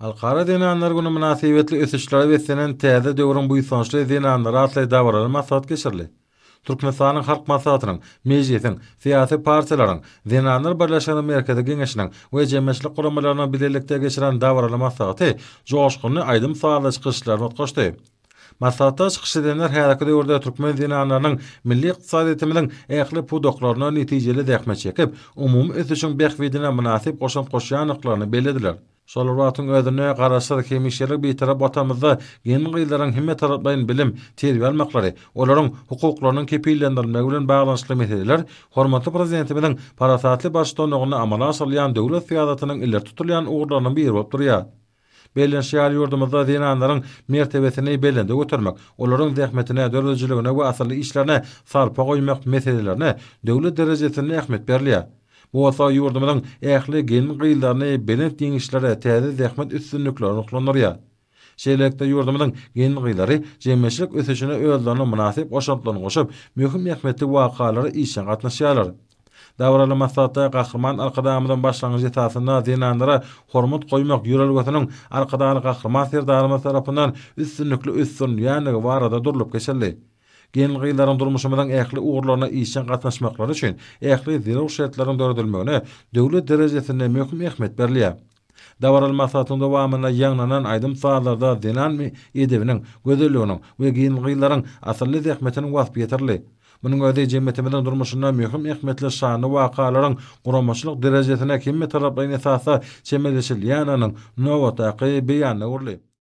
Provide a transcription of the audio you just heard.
Alqara dinanlar günü münasibetli ösüşlere beslenen täze döwrüň bu soňçly dinanlara atly dawarlar maksat geçirli. Türkmenistanyň halk maslahatynyň, mejlisiň, syýasy partiýalaryň, dinanlar birleşigini merkezi geňeşiniň we jemgyýetçilik guramalarynyň birlikde geçiren dawarlar maksaty joşgyny aýdym sağla çykyşlaryny otgaşdy. Maslahatda çykyş edenler häzirki döwürde türkmen dinanlarynyň milli ykdysadymyň ähli pudoklaryna netijeli dähme çekip, umumy ösüşiň bähwidine münasip goşan-goşýanyklaryny belediler. Şol wagtyň özüne garaşyr kemişleri bir tarap atamyzda ýeni gyýlaryň hemme taraplaryň bilim, terbiýe almaklary, olaryň hukuklarynyň kepillendirilmegi bilen baglanşykly meseleler, hormatly prezidentimiň parasatly başçylygyny amala asyrlayan döwlet syýasatynyň iller tutulýan ugurlarynyň biri bolup durýar. Belen şäher ýurdumyzda dinanlaryň mertebesini belende götürmek, olaryň zähmetine, dördijiligine we asyrly işlerine sarpa goýmak meselelerine döwlet derejesinde ähmet berilýär. Bu wasa ýurdumyň ähli gen gyýlaryny belent ýeňişlere täze zähmet üstünliklerini uklanyrýar. Şeýlekde ýurdumyň gen gyýlary jemgyýetçilik ösüşine özlerine münasip goşantlaryny goşup, möhüm ähmetli wakalary işe gatnaşýarlar. Dawarly maksatda gahrman arkadamydan başlangyç esasynda dinanlara hormat goýmak ýürelgesiň arkadaly gahrman serdarymyz tarapyndan üstünlikli üstün ýani barada durulup geçildi. Gen gyýlaryň durmuşymyň ähli ugurlaryna işe gatnaşmaklary üçin ähli zirok şertlaryň döredilmegine döwlet derejesinde möhüm ähmet berilýär. Dawarly maksatyň dowamyna ýanglanan aýdym sahalarda dinan edebiniň, gözelliginiň we gen gyýlaryň asly zähmetiniň wasp ýetirli. Munyň özi jemgyýetimiň durmuşynda möhüm ähmetli şany wakalaryň guramaçylyk derejesine kimme taraplaryň esasy çemberleşilýäniň nowa taky beýany urly.